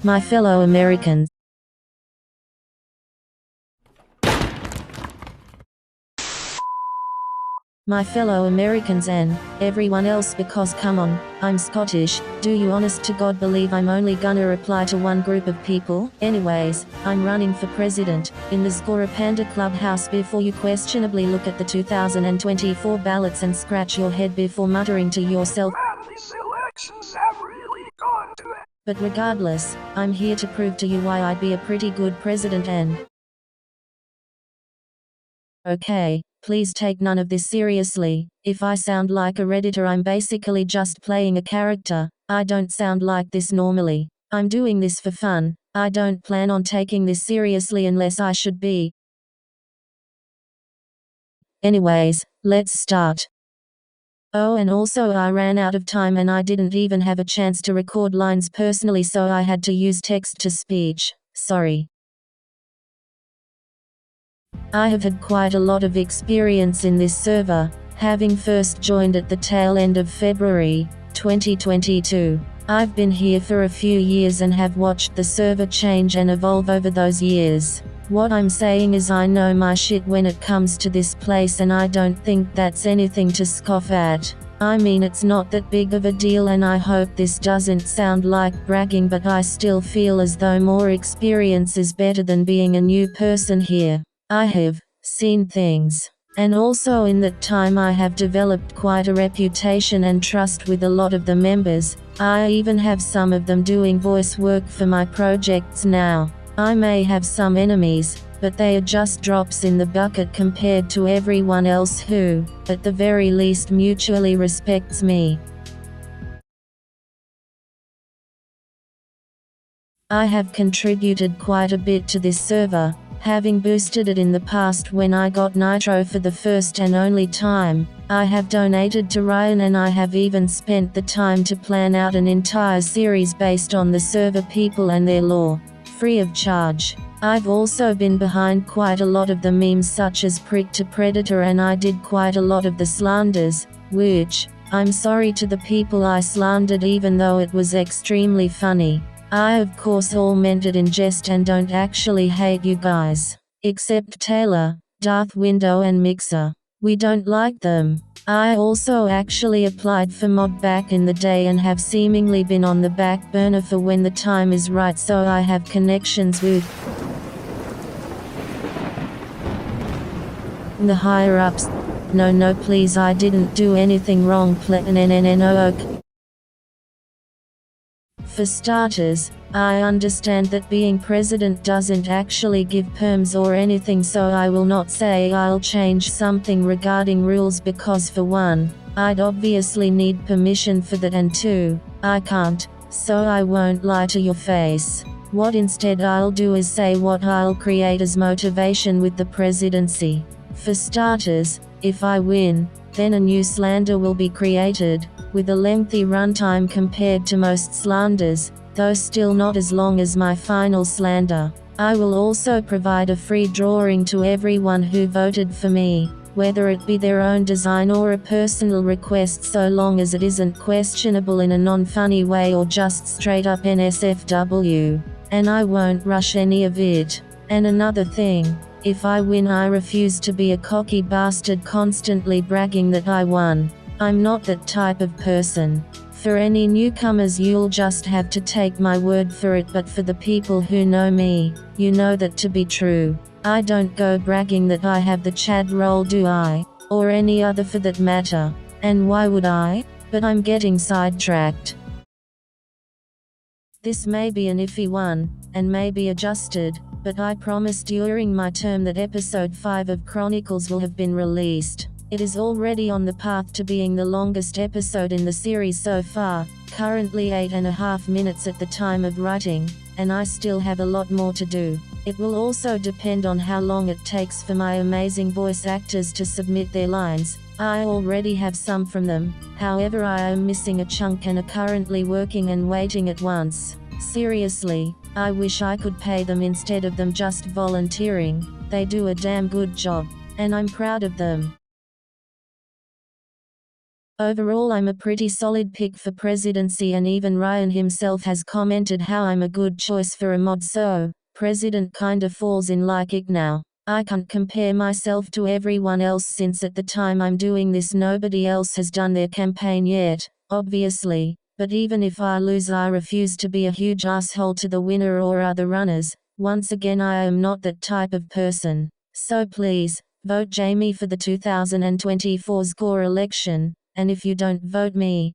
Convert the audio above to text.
My fellow Americans. My fellow Americans and everyone else, because come on, I'm Scottish. Do you honest to God believe I'm only gonna reply to one group of people? Anyways, I'm running for president in the ZCOREPANDA clubhouse. Before you questionably look at the 2024 ballots and scratch your head before muttering to yourself, "Man, these elections have really gone to it." But regardless, I'm here to prove to you why I'd be a pretty good president. And okay, please take none of this seriously. If I sound like a Redditor, I'm basically just playing a character. I don't sound like this normally. I'm doing this for fun. I don't plan on taking this seriously unless I should be. Anyways, let's start. Oh, and also I ran out of time and I didn't even have a chance to record lines personally, so I had to use text to speech. Sorry. I have had quite a lot of experience in this server, having first joined at the tail end of February 2022. I've been here for a few years and have watched the server change and evolve over those years. What I'm saying is I know my shit when it comes to this place, and I don't think that's anything to scoff at. I mean, it's not that big of a deal, and I hope this doesn't sound like bragging, but I still feel as though more experience is better than being a new person here. I have seen things, and also in that time I have developed quite a reputation and trust with a lot of the members. I even have some of them doing voice work for my projects now. I may have some enemies, but they are just drops in the bucket compared to everyone else who, at the very least, mutually respects me. I have contributed quite a bit to this server, having boosted it in the past when I got Nitro for the first and only time. I have donated to Ryan, and I have even spent the time to plan out an entire series based on the server people and their lore, free of charge. I've also been behind quite a lot of the memes such as Prick to Predator, and I did quite a lot of the slanders, which, I'm sorry to the people I slandered even though it was extremely funny. I of course all meant it in jest and don't actually hate you guys. Except Taylor, Darth Window and Mixer. We don't like them. I also actually applied for mod back in the day and have seemingly been on the back burner for when the time is right, so I have connections with the higher ups. No please, I didn't do anything wrong. For starters, I understand that being president doesn't actually give perms or anything, so I will not say I'll change something regarding rules because for one, I'd obviously need permission for that, and two, I can't, so I won't lie to your face. What instead I'll do is say what I'll create as motivation with the presidency. For starters, if I win, then a new slander will be created, with a lengthy runtime compared to most slanders, though still not as long as my final slander. I will also provide a free drawing to everyone who voted for me, whether it be their own design or a personal request, so long as it isn't questionable in a non-funny way or just straight up NSFW. And I won't rush any of it. And another thing, if I win, I refuse to be a cocky bastard constantly bragging that I won. I'm not that type of person. For any newcomers, you'll just have to take my word for it, but for the people who know me, you know that to be true. I don't go bragging that I have the Chad role, do I? Or any other for that matter. And why would I? But I'm getting sidetracked. This may be an iffy one, and may be adjusted, but I promise during my term that episode 5 of Chronicles will have been released. It is already on the path to being the longest episode in the series so far, currently 8.5 minutes at the time of writing, and I still have a lot more to do. It will also depend on how long it takes for my amazing voice actors to submit their lines. I already have some from them, however I am missing a chunk and are currently working and waiting at once. Seriously, I wish I could pay them instead of them just volunteering. They do a damn good job, and I'm proud of them. Overall I'm a pretty solid pick for presidency, and even Ryan himself has commented how I'm a good choice for a mod, so president kinda falls in like it now. I can't compare myself to everyone else since at the time I'm doing this nobody else has done their campaign yet, obviously, but even if I lose I refuse to be a huge asshole to the winner or other runners. Once again I am not that type of person. So please, vote Jamie for the 2024 ZCORE election, and if you don't vote me,